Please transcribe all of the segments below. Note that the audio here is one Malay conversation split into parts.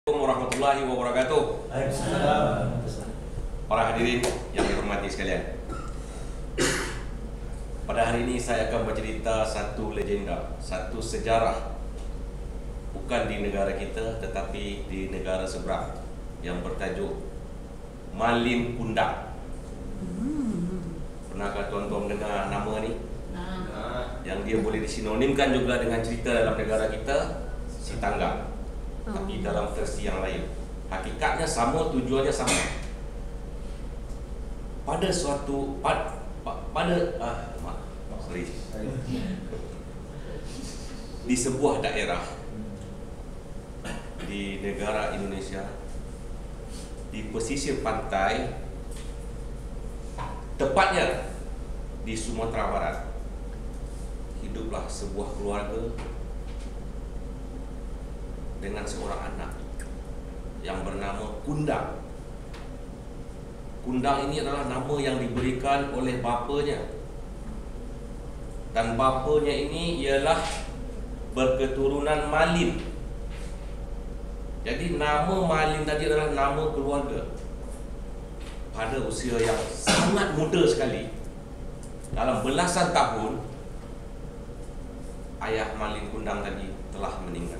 Assalamualaikum warahmatullahi wabarakatuh. Para hadirin yang dihormati sekalian, pada hari ini saya akan bercerita satu legenda, satu sejarah, bukan di negara kita tetapi di negara seberang, yang bertajuk Malin Kundang. Pernahkah tuan-tuan mendengar nama ni? Yang dia boleh disinonimkan juga dengan cerita dalam negara kita, Si Tanggang, tapi dalam versi yang lain. Hakikatnya sama, tujuannya sama. Pada suatu di sebuah daerah di negara Indonesia, di pesisir pantai, tepatnya di Sumatera Barat, hiduplah sebuah keluarga dengan seorang anak yang bernama Kundang. Kundang ini adalah nama yang diberikan oleh bapanya, dan bapanya ini ialah berketurunan Malin. Jadi nama Malin tadi adalah nama keluarga. Pada usia yang sangat muda sekali, dalam belasan tahun, ayah Malin Kundang tadi telah meninggal.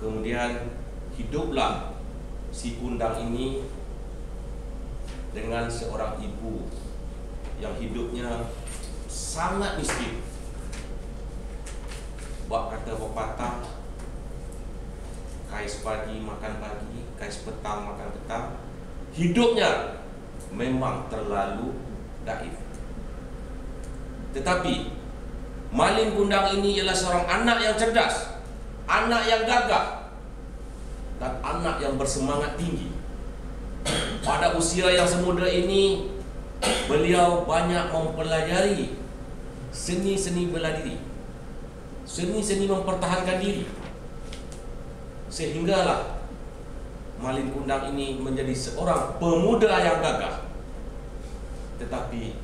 Kemudian hiduplah si Kundang ini dengan seorang ibu yang hidupnya sangat miskin. Buat kata pepatah, kais pagi makan pagi, kais petang makan petang. Hidupnya memang terlalu daif. Tetapi Malin Kundang ini ialah seorang anak yang cerdas, anak yang gagah, dan anak yang bersemangat tinggi. Pada usia yang semuda ini, beliau banyak mempelajari seni-seni bela diri, seni-seni mempertahankan diri, sehinggalah Malin Kundang ini menjadi seorang pemuda yang gagah. Tetapi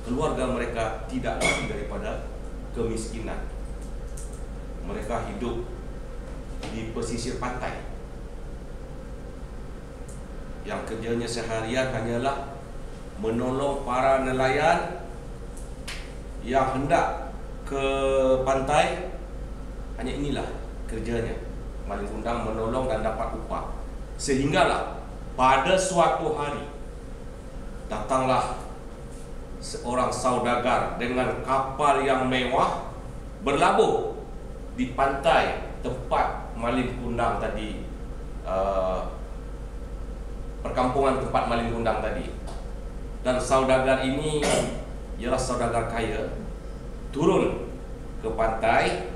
keluarga mereka tidak lari daripada kemiskinan. Mereka hidup di pesisir pantai, yang kerjanya seharian hanyalah menolong para nelayan yang hendak ke pantai. Hanya inilah kerjanya. Malin Kundang menolong dan dapat upah. Sehinggalah pada suatu hari datanglah seorang saudagar dengan kapal yang mewah berlabuh di pantai tempat Malin Kundang tadi, perkampungan tempat Malin Kundang tadi. Dan saudagar ini ialah saudagar kaya, turun ke pantai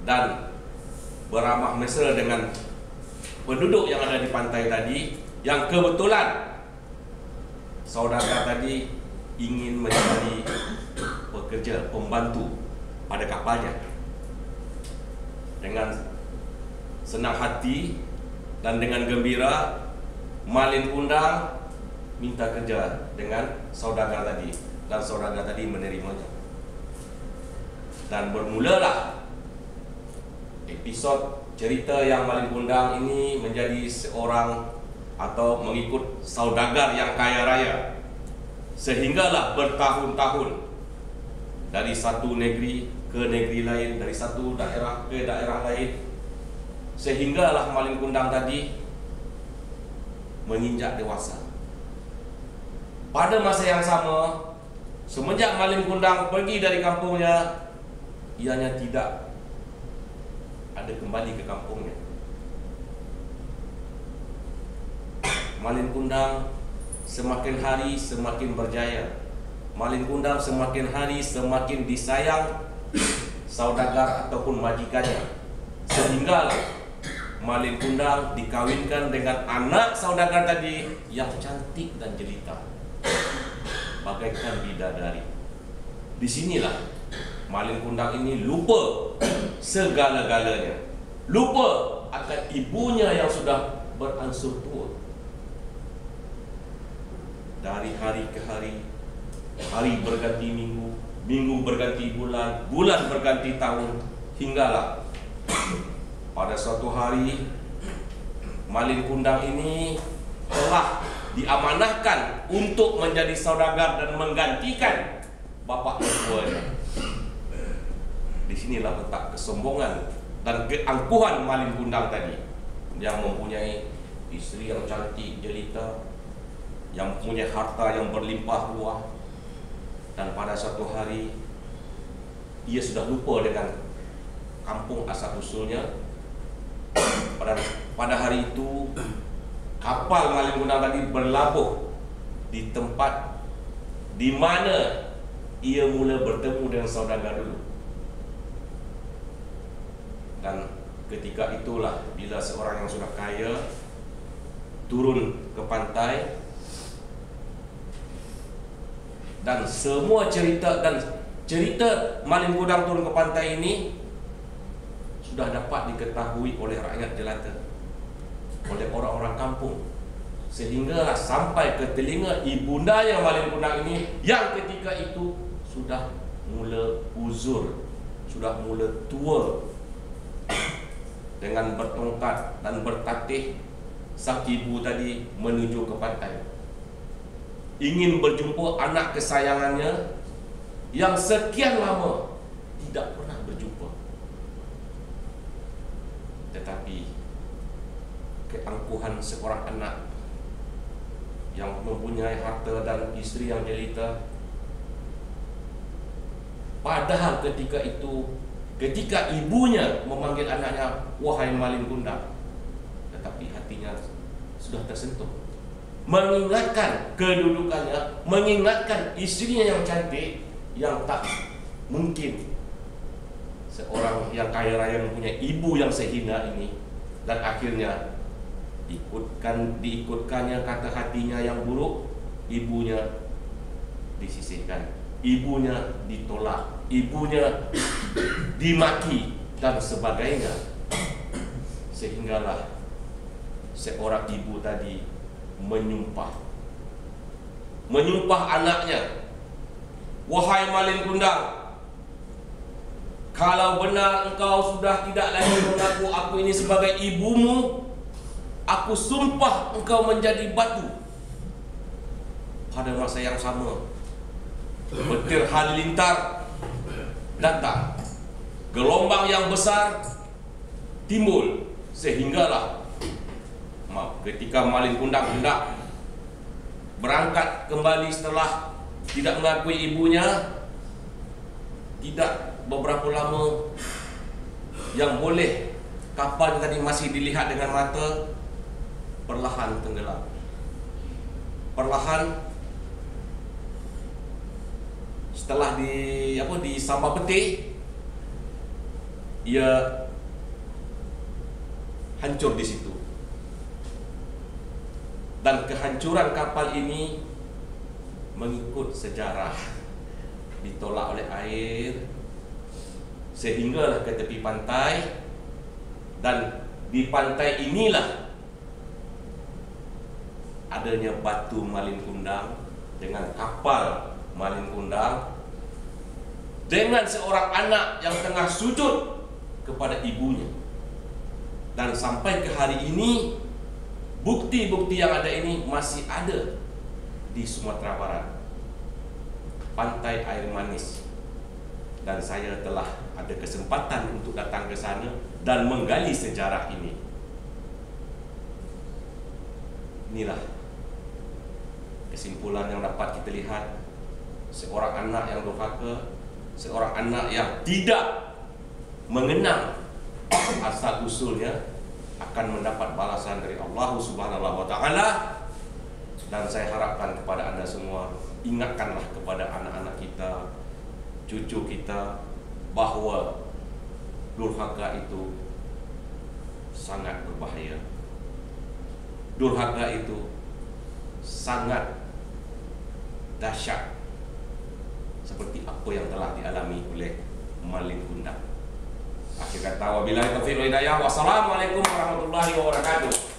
dan beramah mesra dengan penduduk yang ada di pantai tadi, yang kebetulan saudagar tadi ingin menjadi pekerja, pembantu pada kapalnya. Dengan senang hati dan dengan gembira, Malin Kundang minta kerja dengan saudagar tadi, dan saudagar tadi menerimanya. Dan bermulalah episod cerita yang Malin Kundang ini menjadi seorang atau mengikut saudagar yang kaya raya, sehinggalah bertahun-tahun dari satu negeri ke negeri lain, dari satu daerah ke daerah lain, sehinggalah Malin Kundang tadi menginjak dewasa. Pada masa yang sama, semenjak Malin Kundang pergi dari kampungnya, ianya tidak ada kembali ke kampungnya. Malin Kundang semakin hari semakin berjaya. Malin Kundang semakin hari semakin disayang saudagar ataupun majikannya, sehingga Malin Kundang dikawinkan dengan anak saudagar tadi yang cantik dan jelita, bagaikan bidadari. Disinilah Malin Kundang ini lupa segala-galanya, lupa akan ibunya yang sudah beransur tua. Dari hari ke hari, hari berganti minggu, minggu berganti bulan, bulan berganti tahun, hinggalah pada suatu hari Malin Kundang ini telah diamanahkan untuk menjadi saudagar dan menggantikan bapak mertuanya. Disinilah letak kesombongan dan keangkuhan Malin Kundang tadi, yang mempunyai istri yang cantik jelita, yang punya harta yang berlimpah ruah, dan pada suatu hari ia sudah lupa dengan kampung asal usulnya. Pada hari itu kapal Malin Kundang tadi berlabuh di tempat di mana ia mula bertemu dengan saudagar dulu. Dan ketika itulah bila seorang yang sudah kaya turun ke pantai, dan semua cerita Malin Kundang turun ke pantai ini sudah dapat diketahui oleh rakyat jelata, oleh orang-orang kampung, sehingga sampai ke telinga ibunda yang Malin Kundang ini, yang ketika itu sudah mula uzur, sudah mula tua. Dengan bertongkat dan bertatih, sang ibu tadi menuju ke pantai, ingin berjumpa anak kesayangannya yang sekian lama tidak pernah berjumpa. Tetapi keangkuhan seorang anak yang mempunyai harta dan istri yang jelita, padahal ketika ibunya memanggil anaknya, "Wahai Malin Kundang," tetapi hatinya sudah tersentuh, mengingatkan kedudukannya, mengingatkan istrinya yang cantik, yang tak mungkin seorang yang kaya raya mempunyai ibu yang sehina ini. Dan akhirnya diikutkannya kata hatinya yang buruk, ibunya disisihkan, ibunya ditolak, ibunya dimaki dan sebagainya. Sehinggalah seorang ibu tadi menyumpah anaknya, "Wahai Malin Kundang, kalau benar engkau sudah tidak lagi mengaku aku ini sebagai ibumu, aku sumpah engkau menjadi batu." Pada masa yang sama, petir halilintar datang, gelombang yang besar timbul, sehinggalah ketika Malin Kundang hendak berangkat kembali setelah tidak mengakui ibunya, tidak beberapa lama yang boleh kapal tadi masih dilihat dengan mata, perlahan tenggelam. Perlahan setelah disambar petir, ia hancur di situ. Dan kehancuran kapal ini mengikut sejarah, ditolak oleh air sehinggalah ke tepi pantai, dan di pantai inilah adanya batu Malin Kundang dengan kapal Malin Kundang dengan seorang anak yang tengah sujud kepada ibunya. Dan sampai ke hari ini, bukti-bukti yang ada ini masih ada di Sumatera Barat, pantai air manis. Dan saya telah ada kesempatan untuk datang ke sana dan menggali sejarah ini. Inilah kesimpulan yang dapat kita lihat. Seorang anak yang durhaka, seorang anak yang tidak mengenang asal usulnya, akan mendapat balasan dari Allah Subhanahu wa Ta'ala. Dan saya harapkan kepada Anda semua, ingatkanlah kepada anak-anak kita, cucu kita, bahwa durhaka itu sangat berbahaya. Durhaka itu sangat dahsyat, seperti apa yang telah dialami oleh Malin Kundang. Akhir kata, wabillahi taufiq wal hidayah. Wassalamualaikum warahmatullahi wabarakatuh.